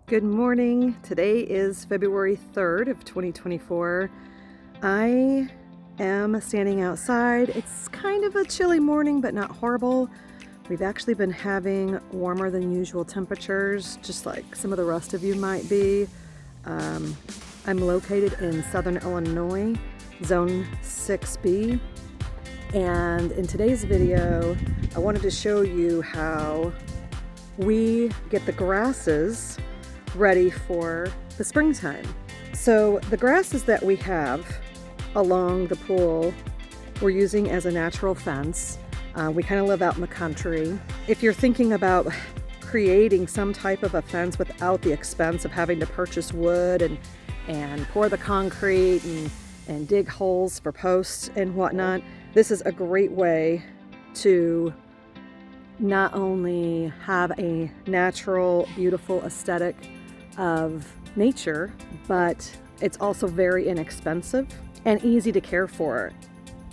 Good morning. Today is February 3rd of 2024. I am standing outside. It's kind of a chilly morning, but not horrible. We've actually been having warmer than usual temperatures, just like some of the rest of you might be. I'm located in Southern Illinois, Zone 6B. And in today's video, I wanted to show you how we get the grasses ready for the springtime. So the grasses that we have along the pool we're using as a natural fence. We kind of live out in the country. If you're thinking about creating some type of a fence without the expense of having to purchase wood and pour the concrete and dig holes for posts and whatnot, this is a great way to not only have a natural, beautiful aesthetic of nature, but it's also very inexpensive and easy to care for.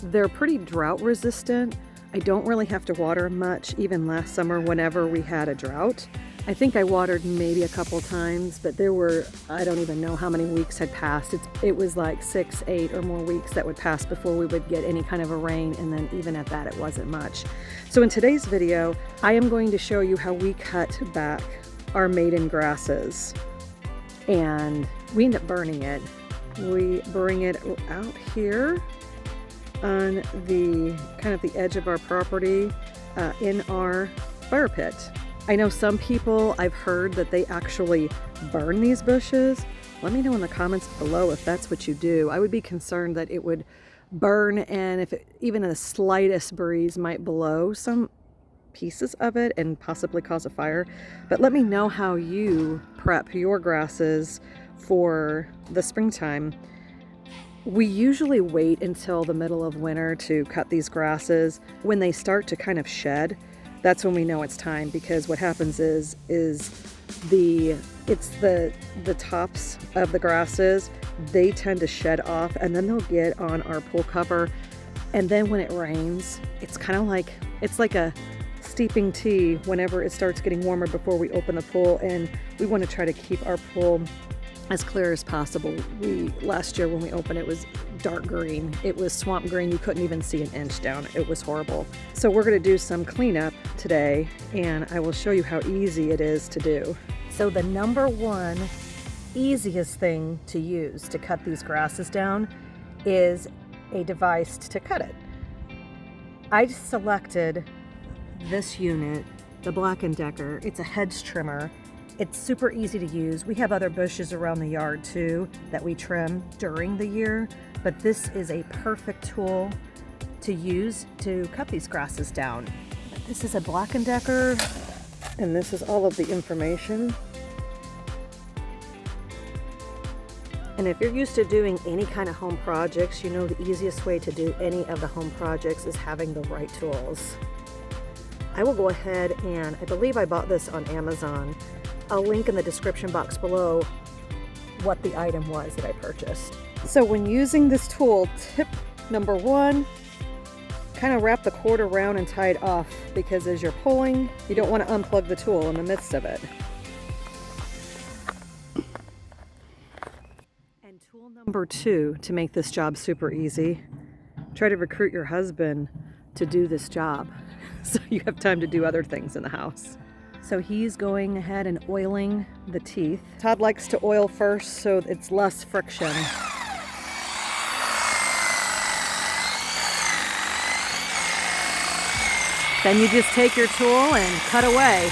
They're pretty drought resistant. I don't really have to water much, even last summer whenever we had a drought. I think I watered maybe a couple times, but there were, I don't even know how many weeks had passed. It was like 6, 8 or more weeks that would pass before we would get any kind of a rain, and then even at that it wasn't much. So in today's video, I am going to show you how we cut back our maiden grasses. And we end up burning it. We bring it out here on the kind of the edge of our property in our fire pit. I know some people, I've heard that they actually burn these bushes. Let me know in the comments below if that's what you do. I would be concerned that it would burn, and if even the slightest breeze might blow some pieces of it and possibly cause a fire. But let me know how you prep your grasses for the springtime. We usually wait until the middle of winter to cut these grasses. When they start to kind of shed, that's when we know it's time, because what happens is the tops of the grasses, they tend to shed off, and then they'll get on our pool cover. And then when it rains, it's kind of like, it's like a steeping tea whenever it starts getting warmer before we open the pool, and we want to try to keep our pool as clear as possible. Last year when we opened it was dark green. It was swamp green. You couldn't even see an inch down. It was horrible. So we're going to do some cleanup today, and I will show you how easy it is to do. So the number one easiest thing to use to cut these grasses down is a device to cut it. I selected this unit, the BLACK+DECKER. It's a hedge trimmer. It's super easy to use. We have other bushes around the yard too that we trim during the year, but this is a perfect tool to use to cut these grasses down. This is a BLACK+DECKER, and this is all of the information. And if you're used to doing any kind of home projects, you know the easiest way to do any of the home projects is having the right tools. I will go ahead, and I believe I bought this on Amazon. I'll link in the description box below what the item was that I purchased. So when using this tool, tip number one, kind of wrap the cord around and tie it off, because as you're pulling, you don't want to unplug the tool in the midst of it. And tool number two, to make this job super easy, try to recruit your husband to do this job so you have time to do other things in the house. So he's going ahead and oiling the teeth. Todd likes to oil first so it's less friction. Then you just take your tool and cut away.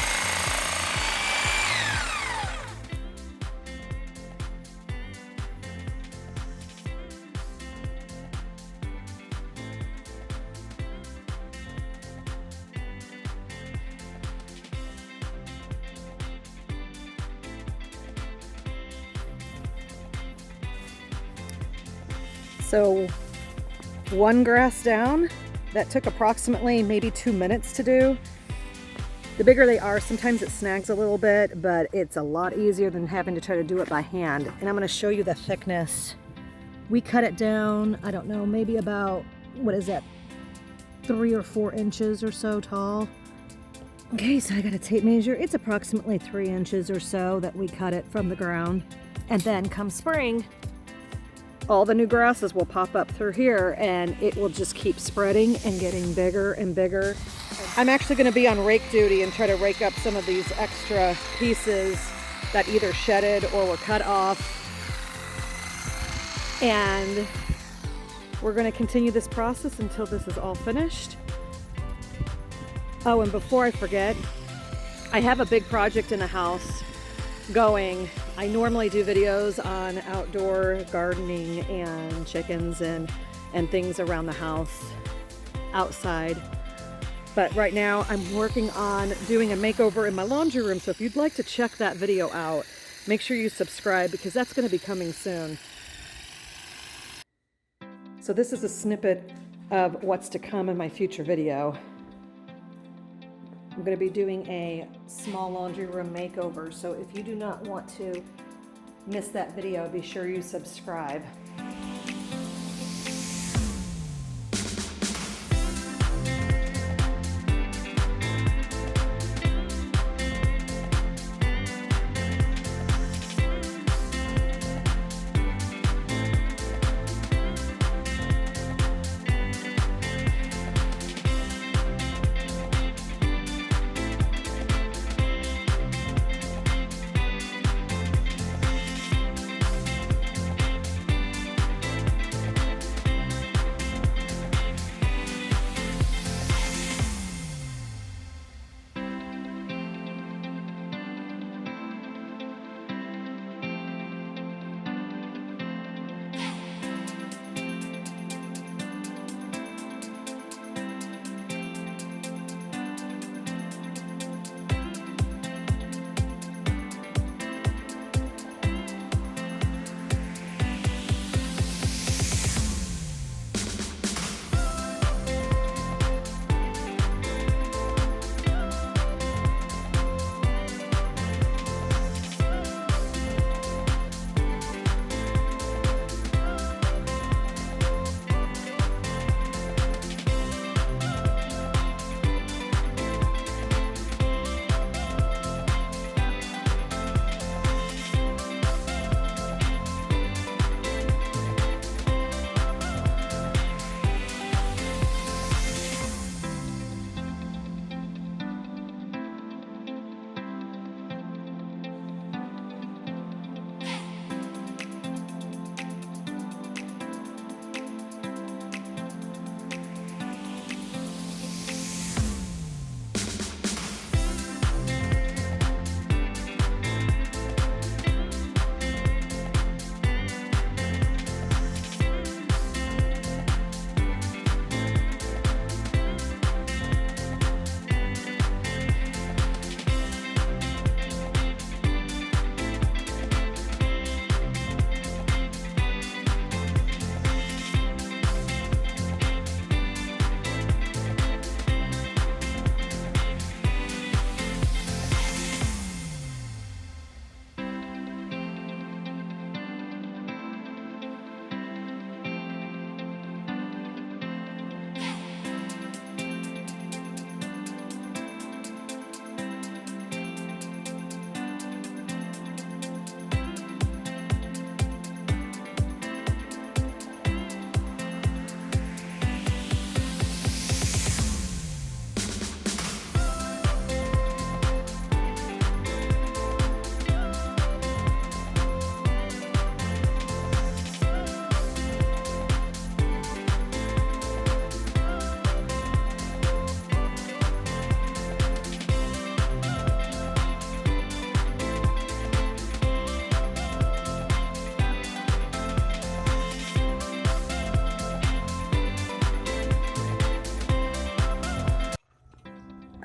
So one grass down, that took approximately maybe 2 minutes to do. The bigger they are, sometimes it snags a little bit, but it's a lot easier than having to try to do it by hand. And I'm going to show you the thickness. We cut it down, I don't know, maybe about, what is that, 3 or 4 inches or so tall. Okay, so I got a tape measure. It's approximately 3 inches or so that we cut it from the ground. And then come spring, all the new grasses will pop up through here and it will just keep spreading and getting bigger and bigger. I'm actually going to be on rake duty and try to rake up some of these extra pieces that either shedded or were cut off. And we're going to continue this process until this is all finished. Oh, and before I forget, I have a big project in the house going. I normally do videos on outdoor gardening and chickens and things around the house outside. But right now I'm working on doing a makeover in my laundry room. So if you'd like to check that video out, make sure you subscribe because that's going to be coming soon. So this is a snippet of what's to come in my future video. I'm going to be doing a small laundry room makeover, so if you do not want to miss that video, be sure you subscribe.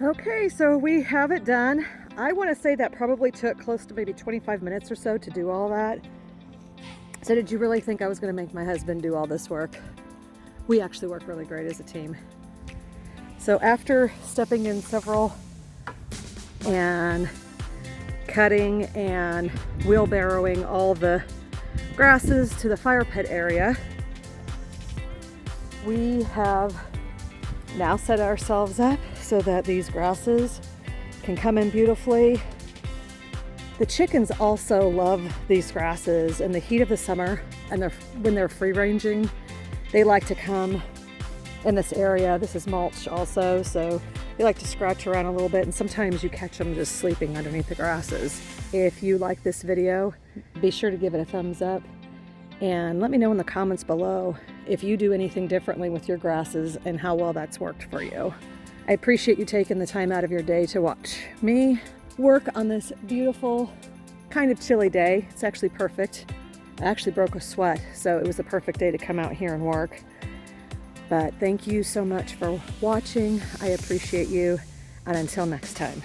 Okay, so we have it done. I want to say that probably took close to maybe 25 minutes or so to do all that. So did you really think I was going to make my husband do all this work? We actually work really great as a team. So after stepping in several and cutting and wheelbarrowing all the grasses to the fire pit area, we have now set ourselves up so that these grasses can come in beautifully. The chickens also love these grasses in the heat of the summer, and when they're free ranging, they like to come in this area. This is mulch also, so they like to scratch around a little bit, and sometimes you catch them just sleeping underneath the grasses. If you like this video, be sure to give it a thumbs up and let me know in the comments below if you do anything differently with your grasses and how well that's worked for you. I appreciate you taking the time out of your day to watch me work on this beautiful, kind of chilly day. It's actually perfect. I actually broke a sweat, so it was a perfect day to come out here and work. But thank you so much for watching. I appreciate you, and until next time.